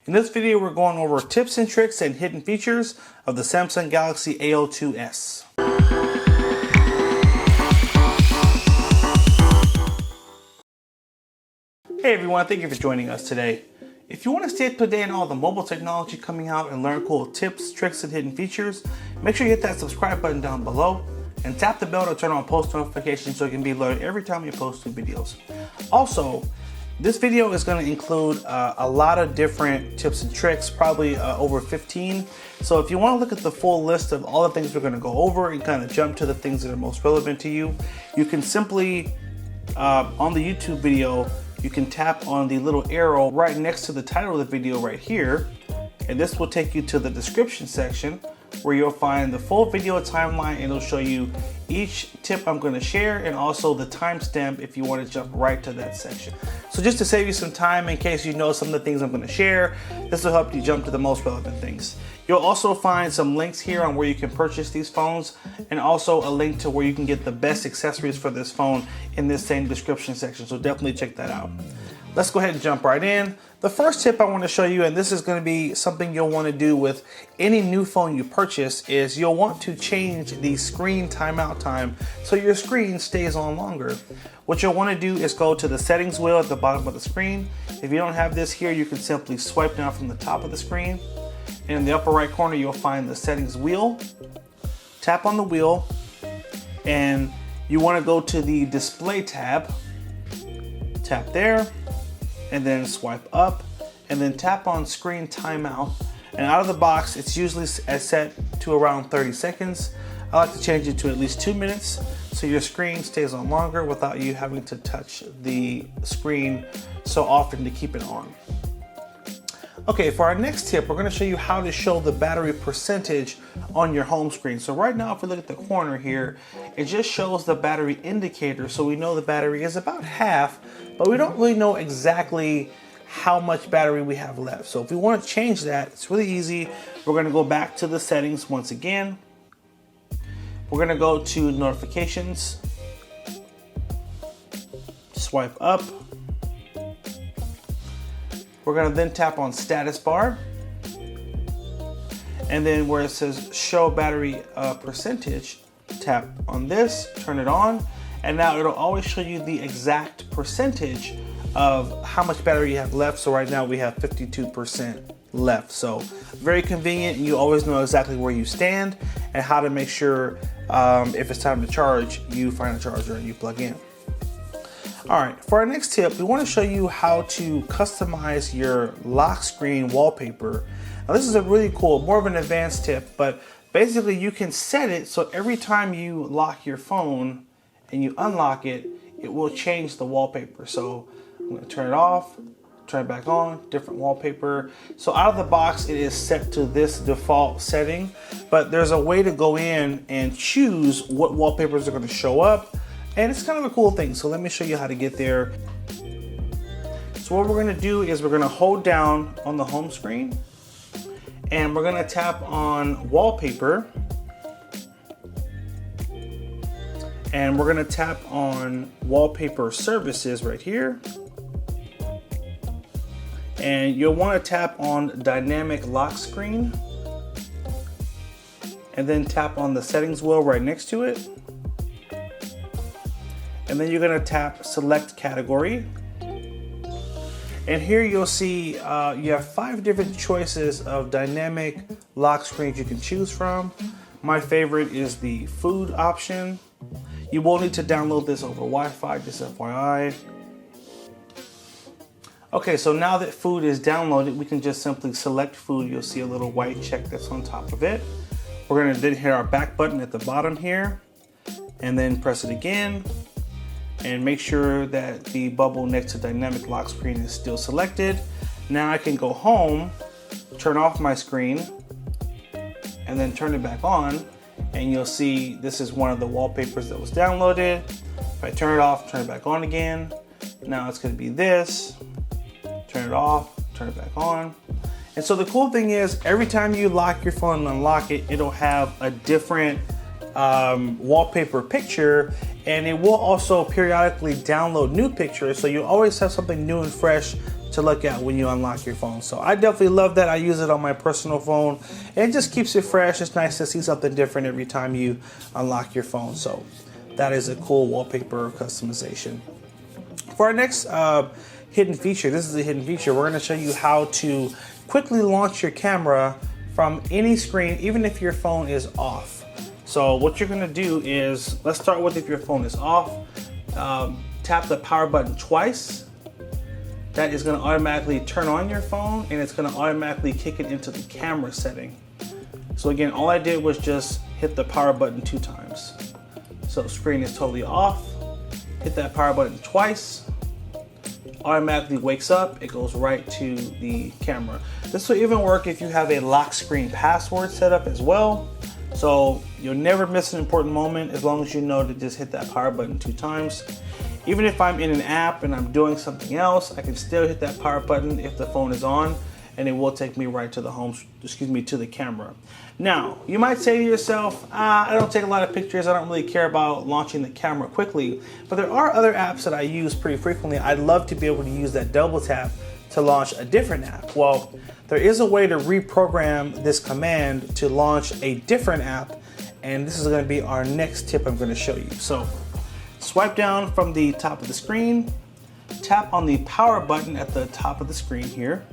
In this video, we're going over tips and tricks and hidden features of the Samsung Galaxy A02s. Hey everyone, thank you for joining us today. If you want to stay up to date on all the mobile technology coming out and learn cool tips, tricks, and hidden features, make sure you hit that subscribe button down below and tap the bell to turn on post notifications so you can be alerted every time we post new videos. Also, this video is going to include a lot of different tips and tricks, probably over 15. So if you want to look at the full list of all the things we're going to go over and kind of jump to the things that are most relevant to you, you can simply, on the YouTube video, you can tap on the little arrow right next to the title of the video right here. And this will take you to the description section where you'll find the full video timeline, and it'll show you each tip I'm going to share and also the timestamp if you want to jump right to that section. So just to save you some time in case you know some of the things I'm going to share, this will help you jump to the most relevant things. You'll also find some links here on where you can purchase these phones and also a link to where you can get the best accessories for this phone in this same description section. So definitely check that out. Let's go ahead and jump right in. The first tip I want to show you, and this is going to be something you'll want to do with any new phone you purchase, is you'll want to change the screen timeout time so your screen stays on longer. What you'll want to do is go to the settings wheel at the bottom of the screen. If you don't have this here, you can simply swipe down from the top of the screen. And in the upper right corner, you'll find the settings wheel. Tap on the wheel, and you want to go to the display tab. Tap there, and then swipe up, and then tap on screen timeout. And out of the box, it's usually set to around 30 seconds. I like to change it to at least 2 minutes so your screen stays on longer without you having to touch the screen so often to keep it on. Okay, for our next tip, we're going to show you how to show the battery percentage on your home screen. So right now, if we look at the corner here, it just shows the battery indicator, so we know the battery is about half, but we don't really know exactly how much battery we have left. So if we want to change that, it's really easy. We're going to go back to the settings once again. We're going to go to notifications, swipe up. We're going to then tap on status bar, and then where it says show battery percentage, tap on this, turn it on, and now it'll always show you the exact percentage of how much battery you have left. So right now we have 52% left. So very convenient, and you always know exactly where you stand and how to make sure if it's time to charge, you find a charger and you plug in. All right, for our next tip, we want to show you how to customize your lock screen wallpaper. Now this is a really cool, more of an advanced tip, but basically you can set it so every time you lock your phone and you unlock it, it will change the wallpaper. So I'm going to turn it off, turn it back on, different wallpaper. So out of the box, it is set to this default setting, but there's a way to go in and choose what wallpapers are going to show up. And it's kind of a cool thing, so let me show you how to get there. So what we're going to do is we're going to hold down on the home screen, and we're going to tap on wallpaper, and we're going to tap on wallpaper services right here, and you'll want to tap on dynamic lock screen, and then tap on the settings wheel right next to it. And then you're going to tap select category. And here you'll see you have 5 different choices of dynamic lock screens you can choose from. My favorite is the food option. You will need to download this over Wi-Fi, just FYI. Okay, so now that food is downloaded, we can just simply select food. You'll see a little white check that's on top of it. We're going to then hit our back button at the bottom here, and then press it again. And make sure that the bubble next to dynamic lock screen is still selected. Now I can go home, turn off my screen, and then turn it back on. And you'll see this is one of the wallpapers that was downloaded. If I turn it off, turn it back on again. Now it's going to be this. Turn it off, turn it back on. And so the cool thing is every time you lock your phone and unlock it, it'll have a different wallpaper picture, and it will also periodically download new pictures, so you'll always have something new and fresh to look at when you unlock your phone. So I definitely love that. I use it on my personal phone, and it just keeps it fresh. It's nice to see something different every time you unlock your phone. So that is a cool wallpaper customization. For our next hidden feature, this is a hidden feature. We're going to show you how to quickly launch your camera from any screen, even if your phone is off. So what you're going to do is, let's start with if your phone is off. Tap the power button twice. That is going to automatically turn on your phone, and it's going to automatically kick it into the camera setting. So again, all I did was just hit the power button 2 times. So screen is totally off. Hit that power button twice. Automatically wakes up. It goes right to the camera. This will even work if you have a lock screen password set up as well. So you'll never miss an important moment as long as you know to just hit that power button 2 times. Even if I'm in an app and I'm doing something else, I can still hit that power button if the phone is on, and it will take me right to the to the camera. Now, you might say to yourself, I don't take a lot of pictures, I don't really care about launching the camera quickly, but there are other apps that I use pretty frequently. I'd love to be able to use that double tap to launch a different app. Well, there is a way to reprogram this command to launch a different app, and this is going to be our next tip I'm going to show you. So swipe down from the top of the screen, tap on the power button at the top of the screen here,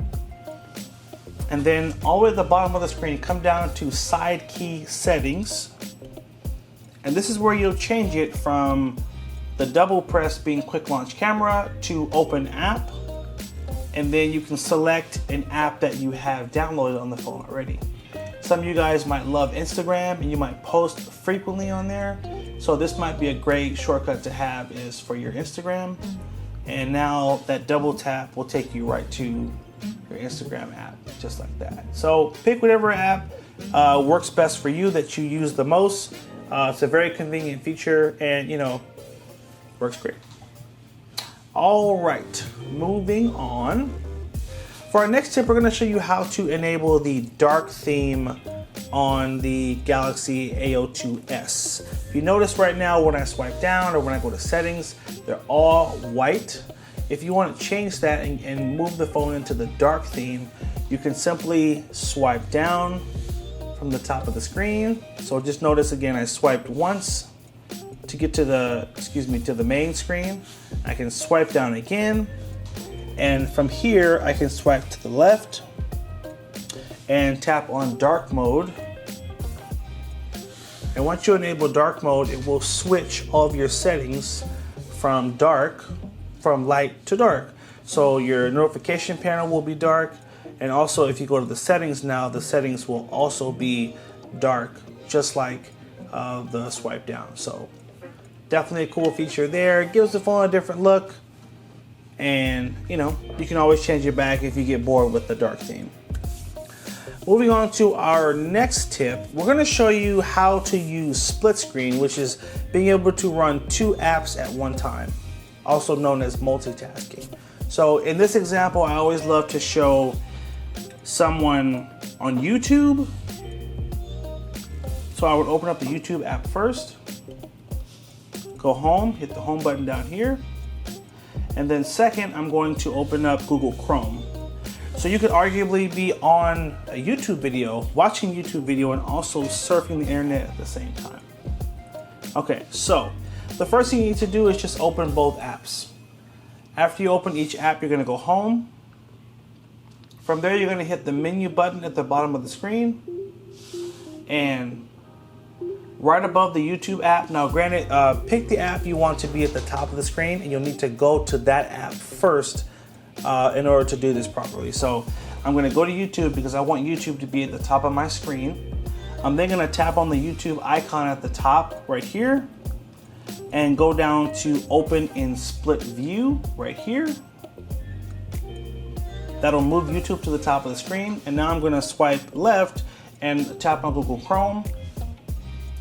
and then all the way at the bottom of the screen, come down to side key settings. And this is where you'll change it from the double press being quick launch camera to open app. And then you can select an app that you have downloaded on the phone already. Some of you guys might love Instagram and you might post frequently on there. So this might be a great shortcut to have is for your Instagram. And now that double tap will take you right to your Instagram app, just like that. So pick whatever app works best for you, that you use the most. It's a very convenient feature, and works great. All right, moving on. For our next tip, we're going to show you how to enable the dark theme on the Galaxy A02s. If you notice right now, when I swipe down or when I go to settings, they're all white. If you want to change that and move the phone into the dark theme, you can simply swipe down from the top of the screen. So just notice again, I swiped once to get to the main screen. I can swipe down again, and from here I can swipe to the left and tap on dark mode. And once you enable dark mode, it will switch all of your settings from light to dark. So your notification panel will be dark, and also if you go to the settings now, the settings will also be dark, just like the swipe down. So definitely a cool feature there. It gives the phone a different look, and you can always change it back if you get bored with the dark theme. Moving on to our next tip, we're going to show you how to use split screen, which is being able to run 2 apps at one time, also known as multitasking. So in this example, I always love to show someone on YouTube. So I would open up the YouTube app first, go home, hit the home button down here, and then second, I'm going to open up Google Chrome. So you could arguably be on a YouTube video, watching YouTube video, and also surfing the internet at the same time. Okay, so the first thing you need to do is just open both apps. After you open each app, you're going to go home. From there, you're going to hit the menu button at the bottom of the screen, and right above the YouTube app. Now granted, pick the app you want to be at the top of the screen, and you'll need to go to that app first in order to do this properly. So I'm going to go to YouTube because I want YouTube to be at the top of my screen. I'm then going to tap on the YouTube icon at the top right here and go down to open in split view right here. That'll move YouTube to the top of the screen. And now I'm going to swipe left and tap on Google Chrome.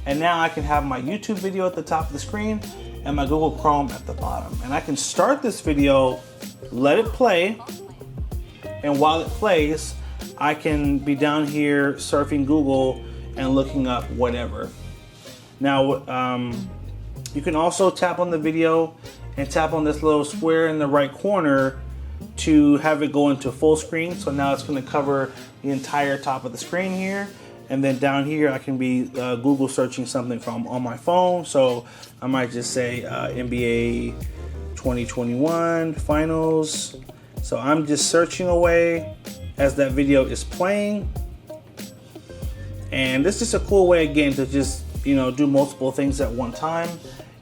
And now I can have my YouTube video at the top of the screen and my Google Chrome at the bottom. And I can start this video, let it play, and while it plays, I can be down here surfing Google and looking up whatever. Now, you can also tap on the video and tap on this little square in the right corner to have it go into full screen. So now it's going to cover the entire top of the screen here. And then down here, I can be Google searching something from on my phone. So I might just say NBA 2021 finals. So I'm just searching away as that video is playing. And this is a cool way, again, to just, do multiple things at one time.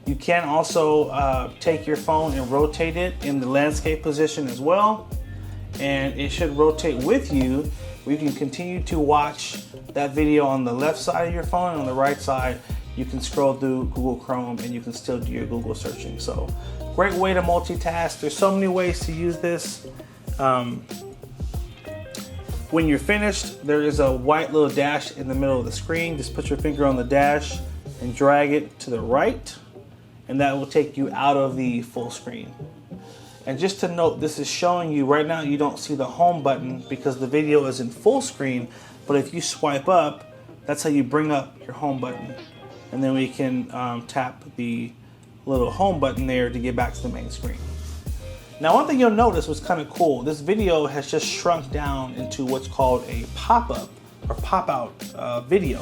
You can also take your phone and rotate it in the landscape position as well. And it should rotate with you. You can continue to watch that video on the left side of your phone, and on the right side, you can scroll through Google Chrome and you can still do your Google searching. So great way to multitask. There's so many ways to use this. When you're finished, there is a white little dash in the middle of the screen. Just put your finger on the dash and drag it to the right, and that will take you out of the full screen. And just to note, this is showing you right now, you don't see the home button because the video is in full screen, but if you swipe up, that's how you bring up your home button. And then we can tap the little home button there to get back to the main screen. Now, one thing you'll notice was kind of cool. This video has just shrunk down into what's called a pop-up or pop-out video.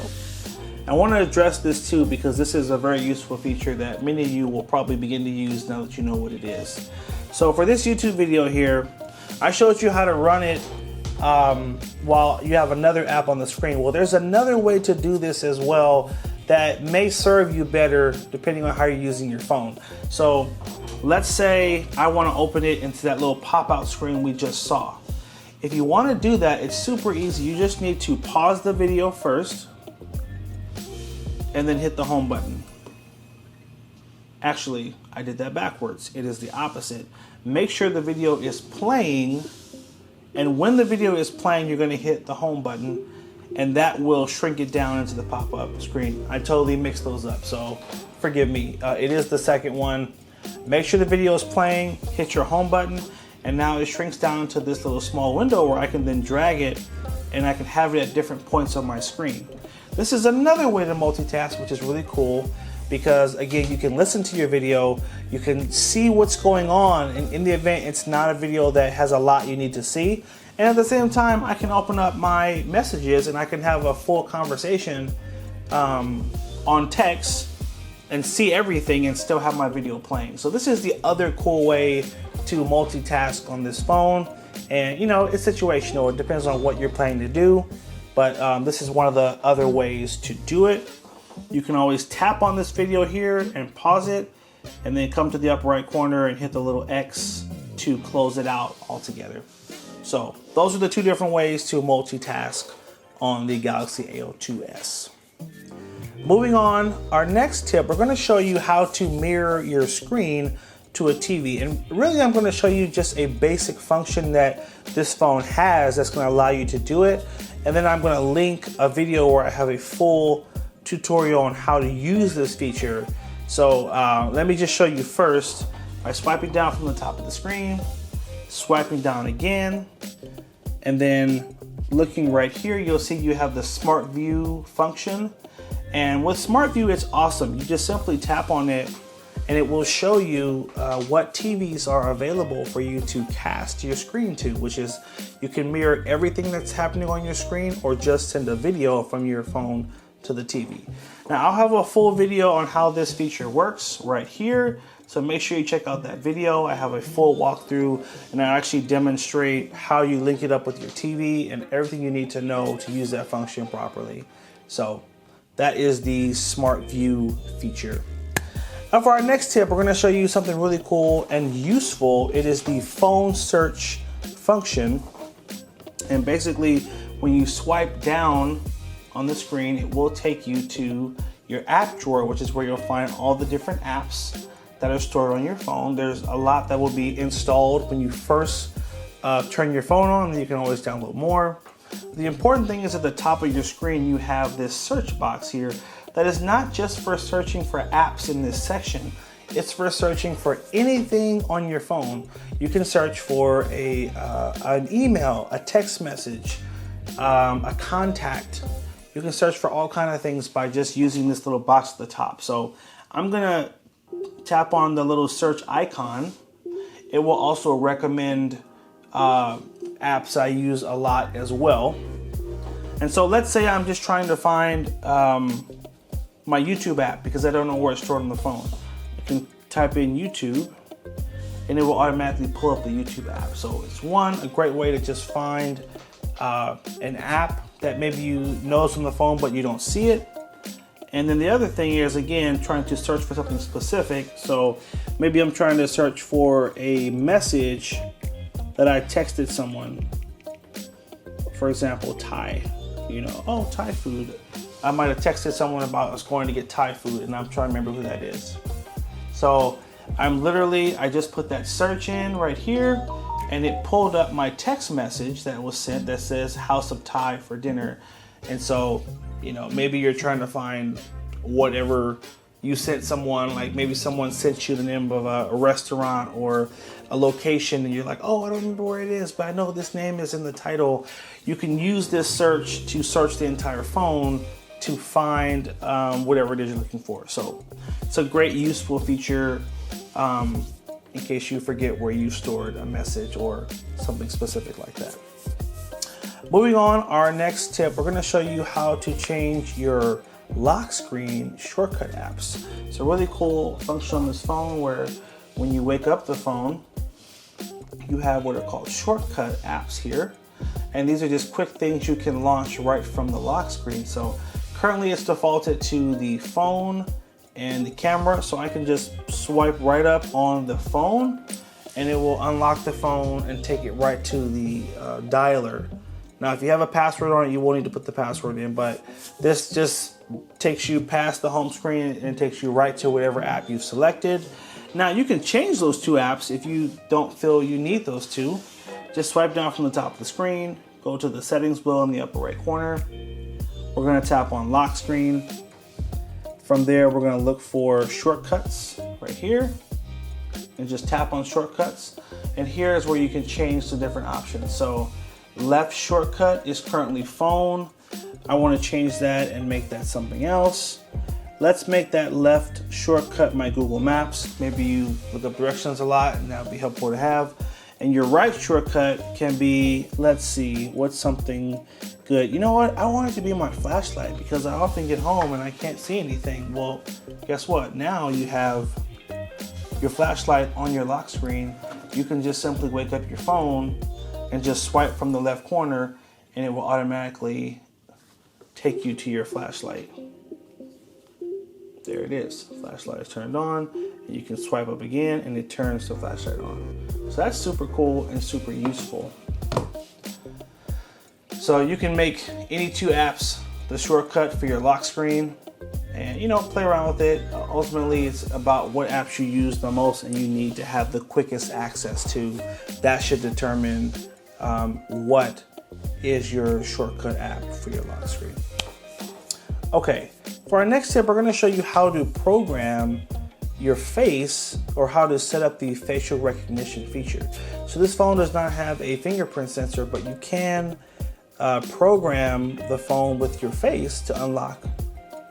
I want to address this too because this is a very useful feature that many of you will probably begin to use now that you know what it is. So for this YouTube video here, I showed you how to run it while you have another app on the screen. Well, there's another way to do this as well that may serve you better depending on how you're using your phone. So let's say I want to open it into that little pop-out screen we just saw. If you want to do that, it's super easy. You just need to pause the video first and then hit the home button. Actually, I did that backwards. It is the opposite. Make sure the video is playing, and when the video is playing, you're going to hit the home button, and that will shrink it down into the pop-up screen. I totally mixed those up, so forgive me. It is the second one. Make sure the video is playing, hit your home button, and now it shrinks down to this little small window where I can then drag it, and I can have it at different points on my screen. This is another way to multitask, which is really cool. Because again, you can listen to your video, you can see what's going on, and in the event it's not a video that has a lot you need to see. And at the same time, I can open up my messages and I can have a full conversation on text and see everything and still have my video playing. So this is the other cool way to multitask on this phone. And it's situational, it depends on what you're planning to do. But this is one of the other ways to do it. You can always tap on this video here and pause it, and then come to the upper right corner and hit the little X to close it out altogether. So those are the two different ways to multitask on the Galaxy A02s. Moving on, our next tip, we're going to show you how to mirror your screen to a TV. And really, I'm going to show you just a basic function that this phone has that's going to allow you to do it. And then I'm going to link a video where I have a full tutorial on how to use this feature. So let me just show you first by swiping down from the top of the screen, swiping down again, and then looking right here, you'll see you have the Smartview function. And with Smartview, it's awesome. You just simply tap on it and it will show you what TVs are available for you to cast your screen to, which is you can mirror everything that's happening on your screen or just send a video from your phone to the TV. Now I'll have a full video on how this feature works right here, so make sure you check out that video. I have a full walkthrough and I actually demonstrate how you link it up with your TV and everything you need to know to use that function properly. So that is the Smartview feature. Now for our next tip, we're going to show you something really cool and useful. It is the phone search function, and basically when you swipe down on the screen, it will take you to your app drawer, which is where you'll find all the different apps that are stored on your phone. There's a lot that will be installed when you first turn your phone on, and you can always download more. The important thing is at the top of your screen, you have this search box here that is not just for searching for apps in this section. It's for searching for anything on your phone. You can search for an email, a text message, a contact. You can search for all kinds of things by just using this little box at the top. So I'm gonna tap on the little search icon. It will also recommend apps I use a lot as well. And so let's say I'm just trying to find my YouTube app because I don't know where it's stored on the phone. I can type in YouTube and it will automatically pull up the YouTube app. So it's a great way to just find an app that maybe you know is on the phone but you don't see it. And then the other thing is, again, trying to search for something specific. So maybe I'm trying to search for a message that I texted someone. For example, Thai. Oh, Thai food. I might have texted someone about I was going to get Thai food and I'm trying to remember who that is. So I just put that search in right here and it pulled up my text message that was sent that says House of Thai for dinner. And so, maybe you're trying to find whatever you sent someone, like maybe someone sent you the name of a restaurant or a location and you're like, oh, I don't remember where it is, but I know this name is in the title. You can use this search to search the entire phone to find whatever it is you're looking for. So it's a great useful feature in case you forget where you stored a message or something specific like that. Moving on, our next tip, we're gonna show you how to change your lock screen shortcut apps. It's a really cool function on this phone where when you wake up the phone, you have what are called shortcut apps here. And these are just quick things you can launch right from the lock screen. So currently it's defaulted to the phone and the camera. So I can just swipe right up on the phone and it will unlock the phone and take it right to the dialer. Now, if you have a password on it, you will need to put the password in, but this just takes you past the home screen and takes you right to whatever app you've selected. Now, you can change those two apps if you don't feel you need those two. Just swipe down from the top of the screen, go to the settings below in the upper right corner. We're gonna tap on lock screen. From there, we're gonna look for shortcuts right here and just tap on shortcuts. And here is where you can change the different options. So left shortcut is currently phone. I want to change that and make that something else. Let's make that left shortcut my Google Maps. Maybe you look up directions a lot and that would be helpful to have. And your right shortcut can be, let's see, what's something good? You know what? I want it to be my flashlight because I often get home and I can't see anything. Well, guess what? Now you have your flashlight on your lock screen. You can just simply wake up your phone and just swipe from the left corner and it will automatically take you to your flashlight. There it is. Flashlight is turned on and you can swipe up again and it turns the flashlight on. So that's super cool and super useful. So you can make any two apps the shortcut for your lock screen and play around with it. Ultimately, it's about what apps you use the most and you need to have the quickest access to. That should determine what is your shortcut app for your lock screen. Okay, for our next tip, we're going to show you how to program your face or how to set up the facial recognition feature. So this phone does not have a fingerprint sensor, but you can program the phone with your face to unlock.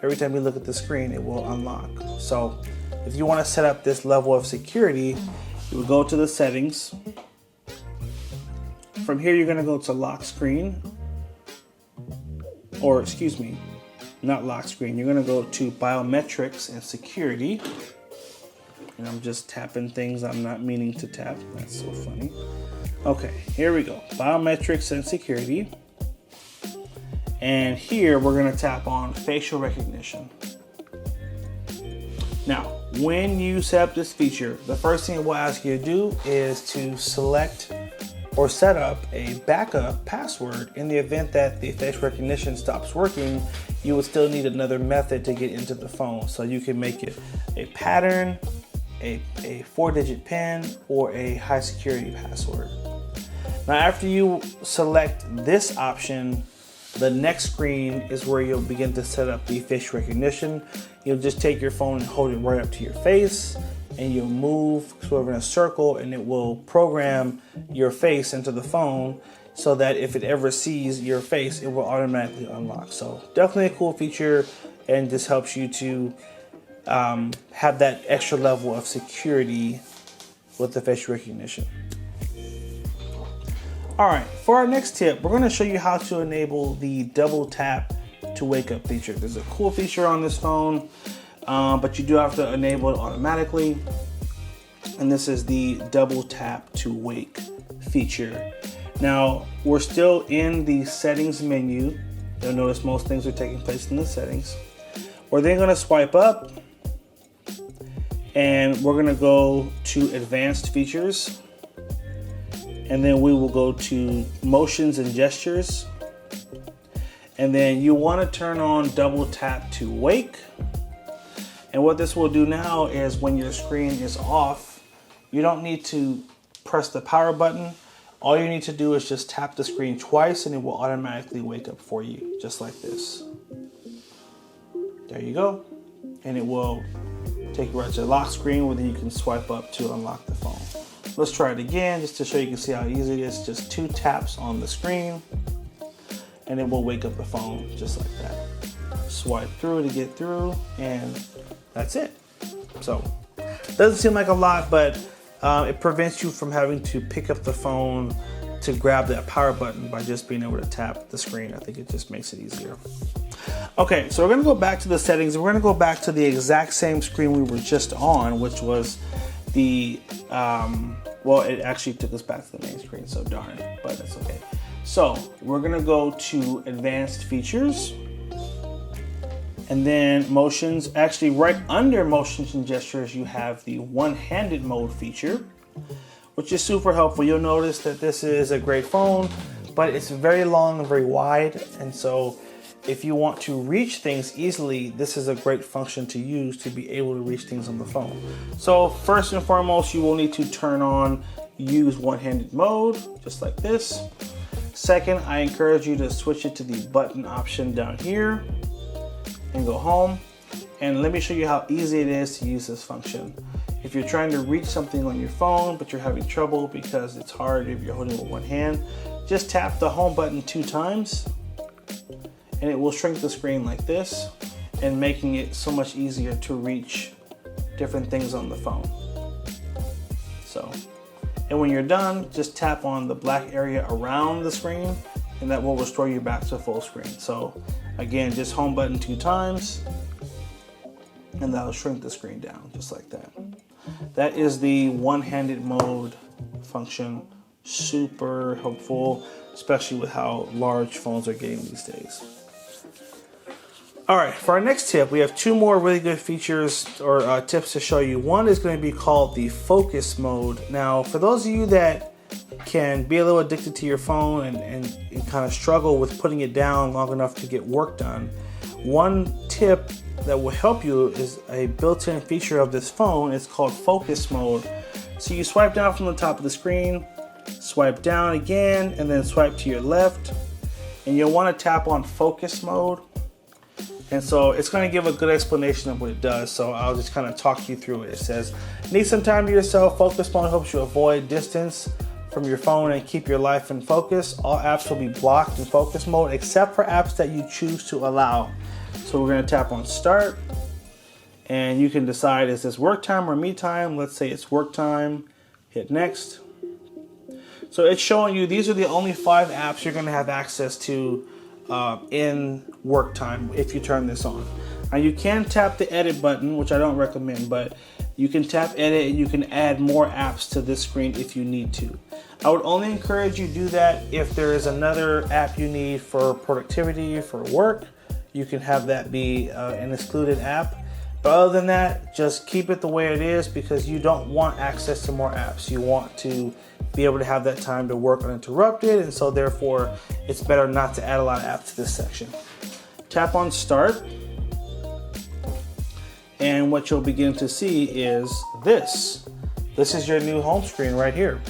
Every time you look at the screen, it will unlock. So if you want to set up this level of security, you will go to the settings. From here, you're going to go to lock screen, or excuse me, not lock screen. You're going to go to biometrics and security. And I'm just tapping things I'm not meaning to tap. That's so funny. Okay, here we go. Biometrics and security. And here we're going to tap on facial recognition. Now, when you set up this feature, the first thing it will ask you to do is to select or set up a backup password. In the event that the face recognition stops working, you would still need another method to get into the phone. So you can make it a pattern, a 4-digit PIN, or a high security password. Now, after you select this option, the next screen is where you'll begin to set up the face recognition. You'll just take your phone and hold it right up to your face, and you'll move sort of in a circle, and it will program your face into the phone so that if it ever sees your face, it will automatically unlock. So definitely a cool feature, and this helps you to have that extra level of security with the facial recognition. All right, for our next tip, we're gonna show you how to enable the double tap to wake up feature. There's a cool feature on this phone, but you do have to enable it automatically. And this is the double tap to wake feature. Now, we're still in the settings menu. You'll notice most things are taking place in the settings. We're then gonna swipe up and we're gonna go to advanced features. And then we will go to motions and gestures. And then you wanna turn on double tap to wake. And what this will do now is when your screen is off, you don't need to press the power button. All you need to do is just tap the screen twice and it will automatically wake up for you, just like this. There you go. And it will take you right to the lock screen where you can swipe up to unlock the phone. Let's try it again just to show you can see how easy it is. Just 2 taps on the screen and it will wake up the phone just like that. Swipe through to get through and that's it. So, doesn't seem like a lot, but it prevents you from having to pick up the phone to grab that power button by just being able to tap the screen. I think it just makes it easier. Okay, so we're gonna go back to the settings. We're gonna go back to the exact same screen we were just on, which was the, well, it actually took us back to the main screen, so darn, but that's okay. So we're gonna go to advanced features and then motions. Actually, right under motions and gestures, you have the one-handed mode feature, which is super helpful. You'll notice that this is a great phone, but it's very long and very wide. And so if you want to reach things easily, this is a great function to use to be able to reach things on the phone. So first and foremost, you will need to turn on use one-handed mode, just like this. Second, I encourage you to switch it to the button option down here and go home. And let me show you how easy it is to use this function. If you're trying to reach something on your phone, but you're having trouble because it's hard if you're holding it with one hand, just tap the home button 2 times and it will shrink the screen like this and making it so much easier to reach different things on the phone. So, and when you're done, just tap on the black area around the screen and that will restore you back to full screen. So again, just home button 2 times and that'll shrink the screen down just like that. That is the one-handed mode function. Super helpful, especially with how large phones are getting these days. All right, for our next tip, we have 2 more really good features or tips to show you. One is going to be called the focus mode. Now, for those of you that can be a little addicted to your phone and kind of struggle with putting it down long enough to get work done, one tip that will help you is a built-in feature of this phone. It's called focus mode. So you swipe down from the top of the screen, swipe down again, and then swipe to your left, and you'll want to tap on focus mode. And so it's going to give a good explanation of what it does. So I'll just kind of talk you through it. It says, need some time to yourself. Focus mode helps you avoid distance from your phone and keep your life in focus. All apps will be blocked in focus mode except for apps that you choose to allow. So we're going to tap on start and you can decide, is this work time or me time? Let's say it's work time. Hit next. So it's showing you these are the only 5 apps you're going to have access to in work time if you turn this on. Now you can tap the edit button, which I don't recommend, but you can tap edit and you can add more apps to this screen if you need to. I would only encourage you to do that if there is another app you need for productivity, for work. You can have that be an excluded app. But other than that, just keep it the way it is because you don't want access to more apps. You want to be able to have that time to work uninterrupted, and so therefore it's better not to add a lot of apps to this section. Tap on start, and what you'll begin to see is this. This is your new home screen right here.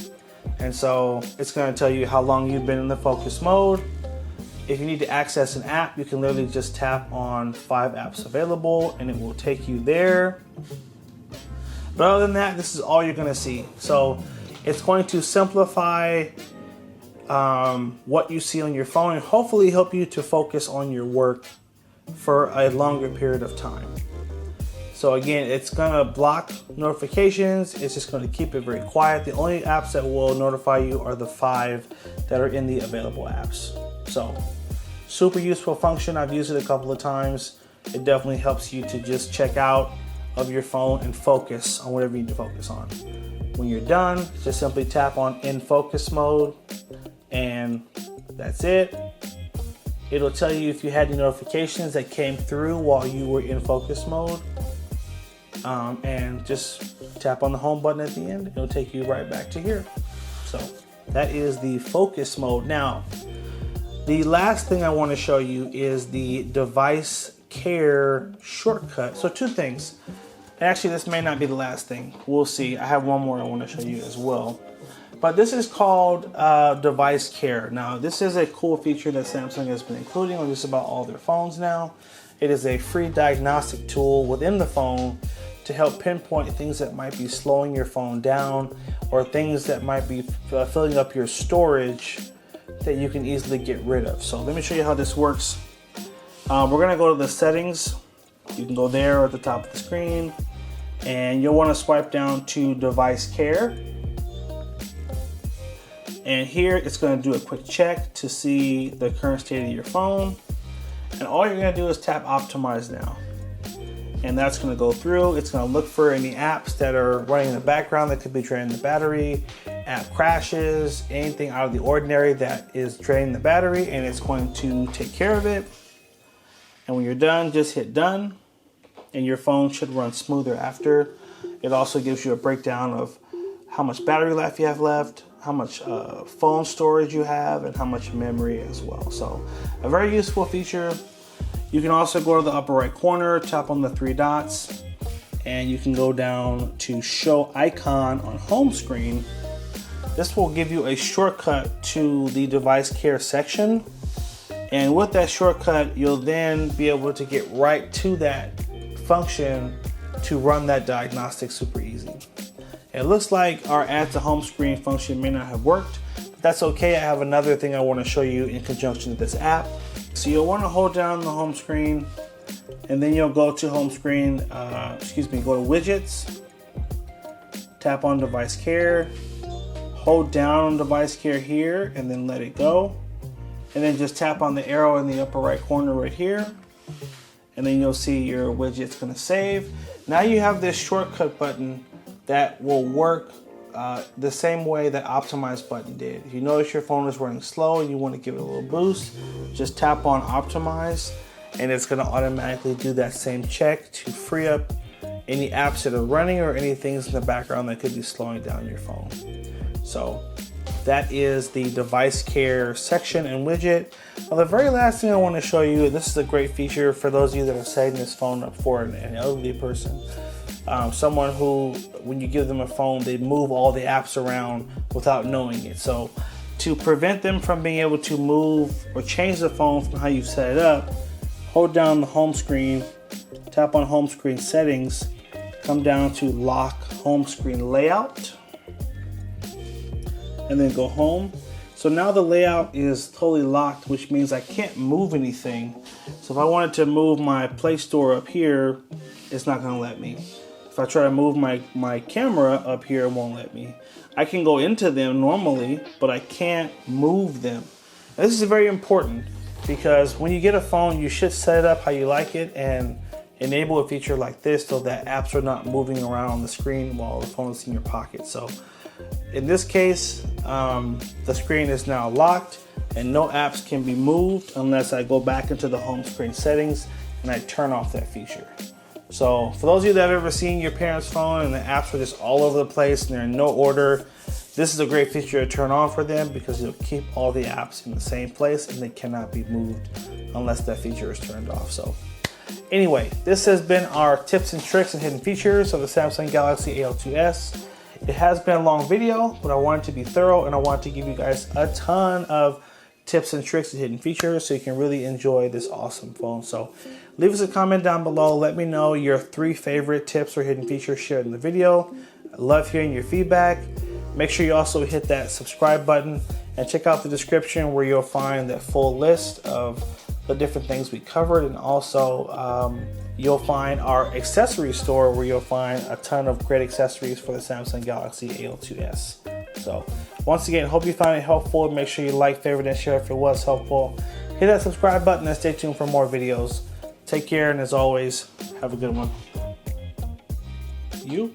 And so it's going to tell you how long you've been in the focus mode. If you need to access an app, you can literally just tap on 5 apps available and it will take you there. But other than that, this is all you're going to see. So it's going to simplify what you see on your phone and hopefully help you to focus on your work for a longer period of time. So again, it's gonna block notifications. It's just gonna keep it very quiet. The only apps that will notify you are the 5 that are in the available apps. So super useful function. I've used it a couple of times. It definitely helps you to just check out of your phone and focus on whatever you need to focus on. When you're done, just simply tap on in focus mode and that's it. It'll tell you if you had any notifications that came through while you were in focus mode. And just tap on the home button at the end. It'll take you right back to here. So that is the focus mode. Now, the last thing I want to show you is the device care shortcut. So 2 things. Actually, this may not be the last thing. We'll see. I have one more I want to show you as well. But this is called device care. Now, this is a cool feature that Samsung has been including on just about all their phones now. It is a free diagnostic tool within the phone to help pinpoint things that might be slowing your phone down or things that might be filling up your storage that you can easily get rid of. So let me show you how this works. We're gonna go to the settings. You can go there at the top of the screen and you'll wanna swipe down to device care. And here it's gonna do a quick check to see the current state of your phone. And all you're gonna do is tap optimize now. And that's gonna go through. It's gonna look for any apps that are running in the background that could be draining the battery, app crashes, anything out of the ordinary that is draining the battery, and it's going to take care of it. And when you're done, just hit done, and your phone should run smoother after. It also gives you a breakdown of how much battery life you have left, how much phone storage you have, and how much memory as well. So a very useful feature. You can also go to the upper right corner, tap on the 3 dots, and you can go down to show icon on home screen. This will give you a shortcut to the device care section. And with that shortcut, you'll then be able to get right to that function to run that diagnostic super easy. It looks like our add to home screen function may not have worked, but that's okay. I have another thing I want to show you in conjunction with this app. So you'll want to hold down the home screen and then you'll go to home screen, go to widgets, tap on device care, hold down on device care here and then let it go. And then just tap on the arrow in the upper right corner right here. And then you'll see your widget's gonna save. Now you have this shortcut button that will work the same way that optimize button did. If you notice your phone is running slow and you want to give it a little boost, just tap on optimize and it's going to automatically do that same check to free up any apps that are running or any things in the background that could be slowing down your phone. So that is the device care section and widget. Now, the very last thing I want to show you, this is a great feature for those of you that are setting this phone up for an elderly person. Someone who, when you give them a phone, they move all the apps around without knowing it. So to prevent them from being able to move or change the phone from how you set it up, hold down the home screen, tap on home screen settings, come down to lock home screen layout, and then go home. So now the layout is totally locked, which means I can't move anything. So if I wanted to move my Play Store up here, it's not gonna let me. If I try to move my camera up here, it won't let me. I can go into them normally, but I can't move them. And this is very important because when you get a phone, you should set it up how you like it and enable a feature like this so that apps are not moving around on the screen while the phone is in your pocket. So in this case, the screen is now locked and no apps can be moved unless I go back into the home screen settings and I turn off that feature. So for those of you that have ever seen your parents' phone and the apps are just all over the place and they're in no order, this is a great feature to turn on for them because it'll keep all the apps in the same place and they cannot be moved unless that feature is turned off. So anyway, this has been our tips and tricks and hidden features of the Samsung Galaxy A02s. It has been a long video, but I wanted to be thorough and I wanted to give you guys a ton of tips and tricks and hidden features so you can really enjoy this awesome phone. So leave us a comment down below. Let me know your 3 favorite tips or hidden features shared in the video. I love hearing your feedback. Make sure you also hit that subscribe button and check out the description where you'll find that full list of the different things we covered, and also you'll find our accessory store where you'll find a ton of great accessories for the Samsung Galaxy A02s. So once again, hope you found it helpful. Make sure you like, favorite, and share if it was helpful. Hit that subscribe button and stay tuned for more videos. Take care, and as always, have a good one. You